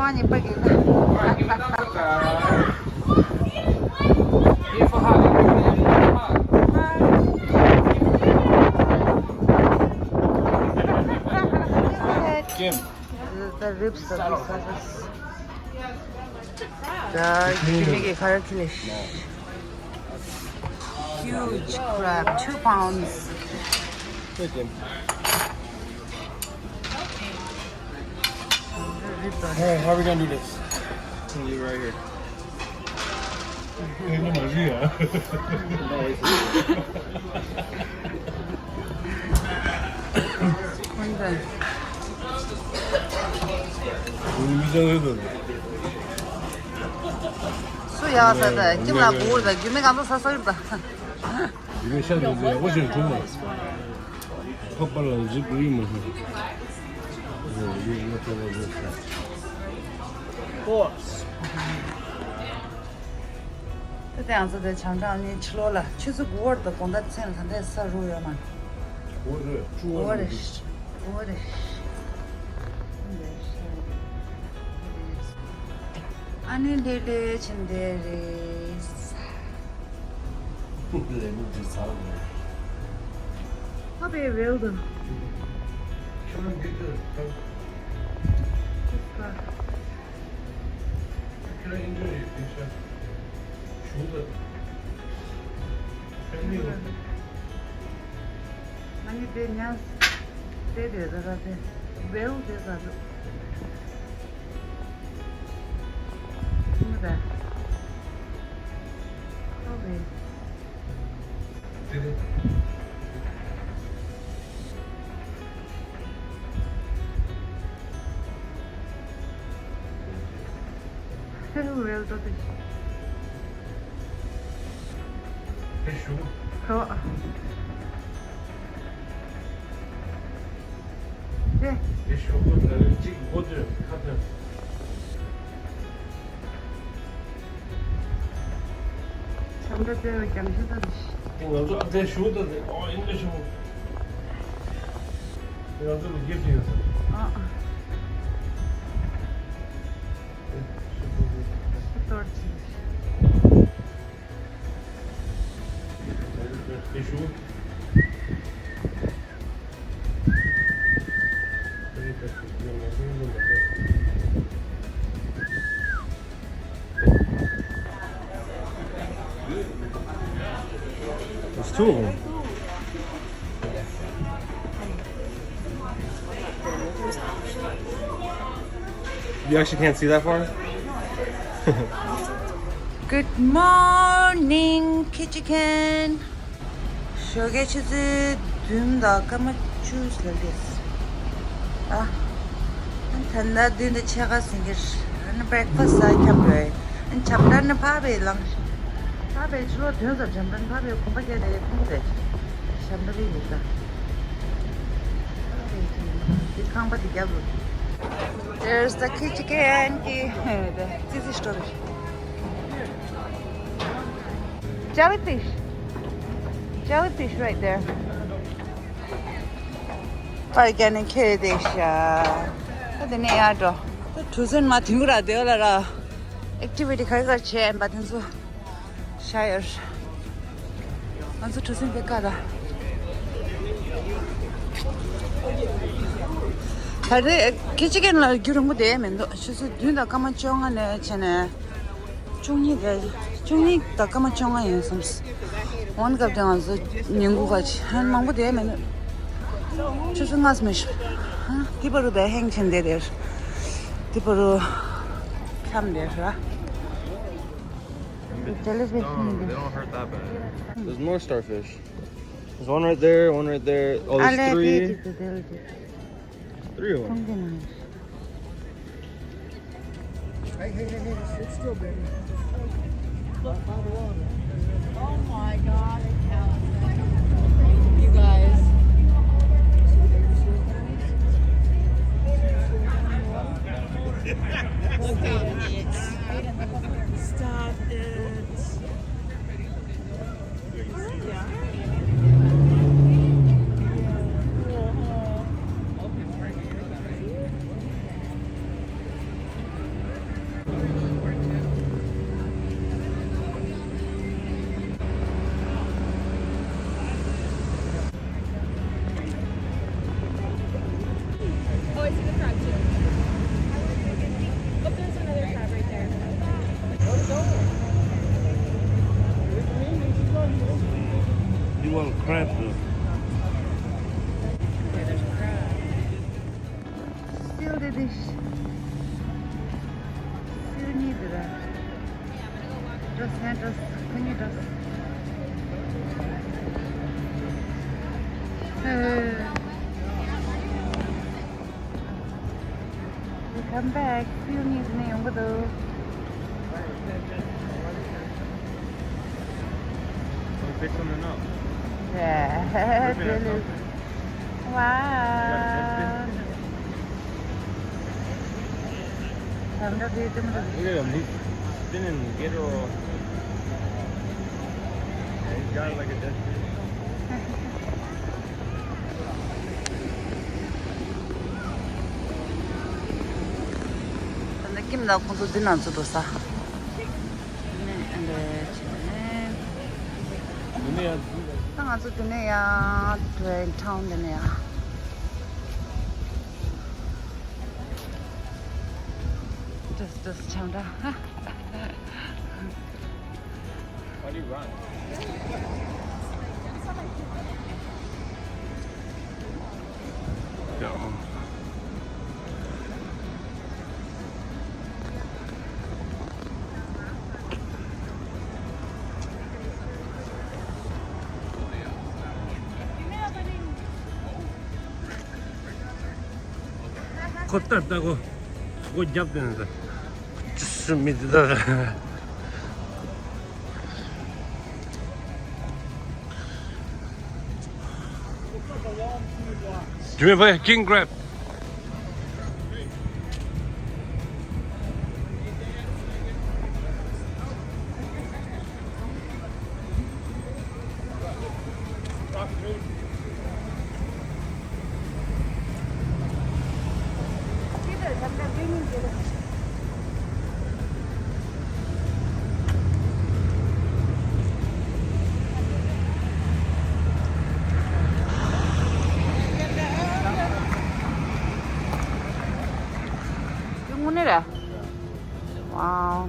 많이 빠기가. Kim. The ribs of the service. 자, 김이게 가르킬리시. Huge crab, 2 pounds. Hey, Kim. Alright, how are we gonna do this? I'm gonna leave it right here. 이거 맛이야. 완전. 미장해도 수야사다. 김나 부르다. 김이가 너 사설다. 이거 샤도 이제 훨씬 좋네. 헛발라도 집 우리면 이거 떨어졌어. 这样子的强壮，你吃了，其实锅儿的光在菜上在烧肉呀嘛。我我的是，我的是。아니 레레 친데레스 레몬 사람. Abi wilde. Şuradan getir. Şuraya indiriyor işte. Şurada. Hani benyaz dedi zaten. Wilde zaten. Şimdi de. Abi. Dedi. Wilde dedi. Şu. 어. 네. Şu kadar çık bodur. Kadar. 잠들 잠시다. Yalnız ateş şurada. Aa inme şu. Biraz da getiriyorsun. 아. Torci. Şu. There's two of them. You actually can't see that far? Good morning, Kitchikan. Şöyle çizi dün dakika çözülüyoruz. Ah, tanda dün de çıkarsın gir. Hani breakfast I can be. Hani çaplarını pabe lang. Pabe çulo dün de çaplarını pabe kumpa gele kumpa. Çapları yıka. Yıkan pati gel bu. There's the Kitchikan ki. This is storage. Jellyfish. Jellyfish right there. 빨간은 캐데샤. 근데 내 아도 두선 마 딩그라 되어라라. 액티비티 갈갈치 안 받은 소. 샤이어. 안서 두선 백가다. 다들 기지개는 그런 거 되면 저서 눈다 까만 정하네 전에 중니가 까만 정하네 섬스 원가 되면서 연구가지 한 망고 되면 저서 맞으면서 디버로 대 행천대들 디버로 참대라 They don't hurt that bad. There's more starfish. There's one right there, one right there. Oh, there's three. Three of them. It's still big. Oh my god, you guys. Look at it. Stop it. I see the crab too. But there's another crab right there. You want crab though? Still the dish. Still need that. Just hand us. Can you just? We come back. Still need me over there. Pick something up. Yeah. Ripping at Really. something. Wow. Come to do them. Look at him. He's spinning. Get her all. Yeah, he's got it like a dead fish. 느낌 나고도 눈안 쏟았어. 네, Dunia. 땅안 쏟네야. 돼, 타운 되네야. just 참다. Why do you run? 걷다 왔다고 그거 잡되는데 좋습니다. Give me a play, king grab. 영문이래. 와우.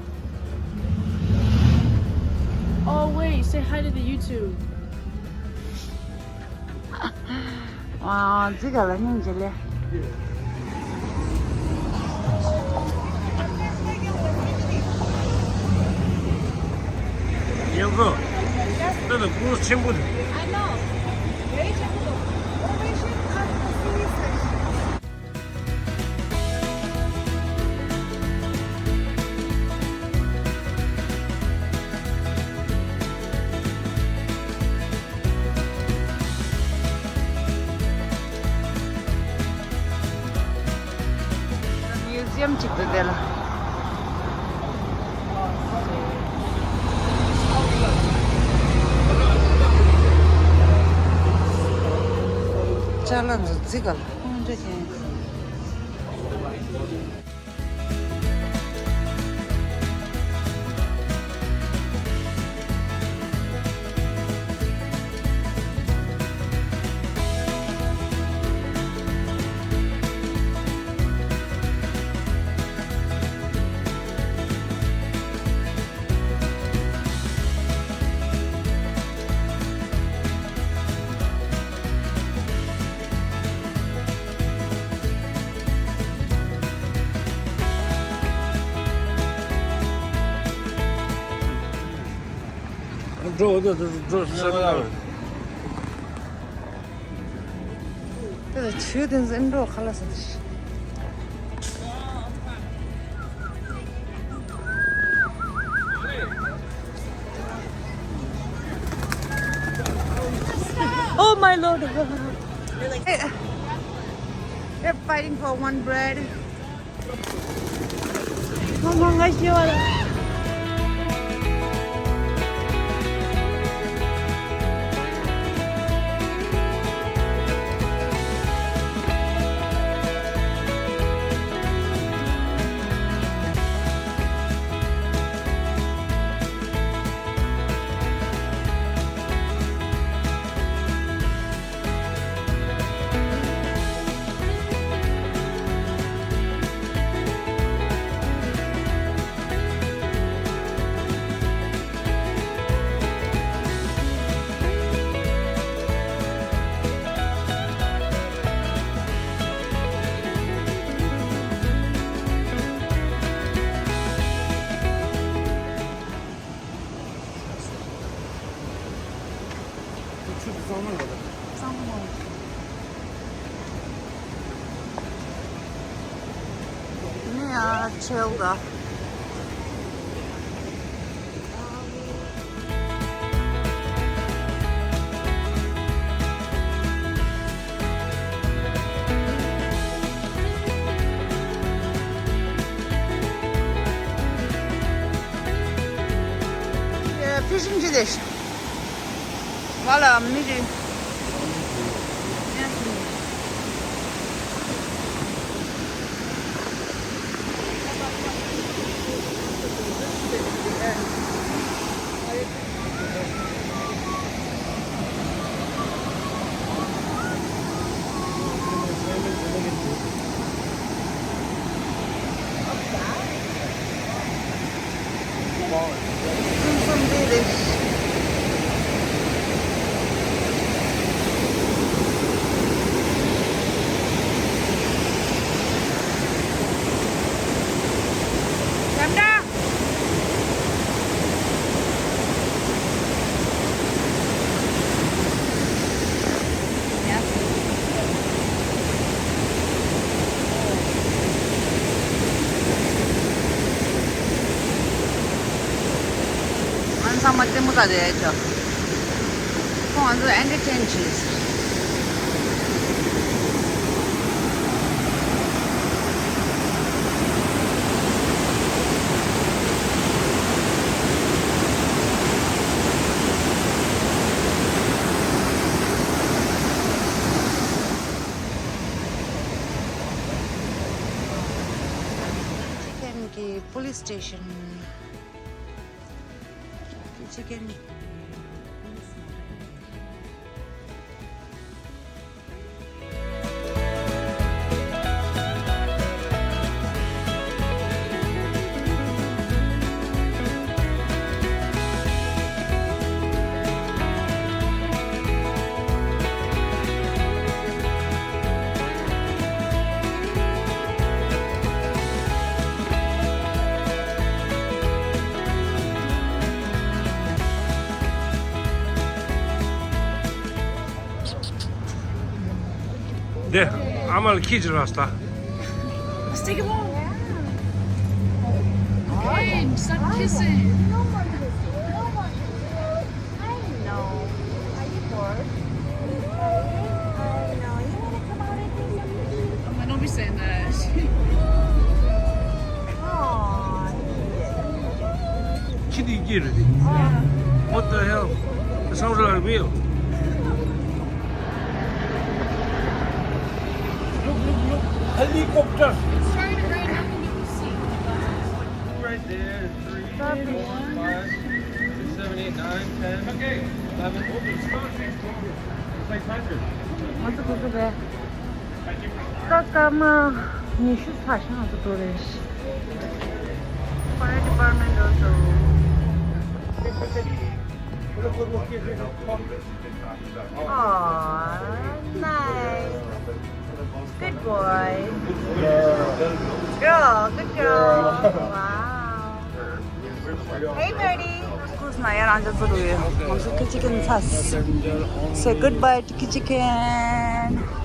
Oh wait, say hi to the YouTube. 와, 지가 라 형제래. 이거 너도 그 친구들. I know. Very checkable. 뮤지엄 찍도 되라. 잘라서 찍어. 혼자 해. 그래서 주된 인도 갈라서 드시. Oh my lord! They're fighting for one bread. 도망가시오. açıldı. Fish and dish. Voilà, midi. Some dish. Sama temu ka diretso. Kung ano, and the changes. Chicken ki police station. Chicken. 네, 아말 키즈 라스타. Let's take it home. Okay, stop kissing. Oh, don't be saying that. 키드 기르. What the hell? It sounds like real. Look, helicopter. It's trying to rain. How can you see? Right there, 3, 4, 5, 6, 7, 8, 9, 10, okay. 11. It's like 100. Nasıl kuzu be? Kakama. Niye şu saçma adı doğruyor? Fire department also. Aww, nice. Good boy. Girl, good girl. Wow. Hey, Birdie. Who's my 앉아서 우유. 먼저 chicken 샀어. Say goodbye to chicken.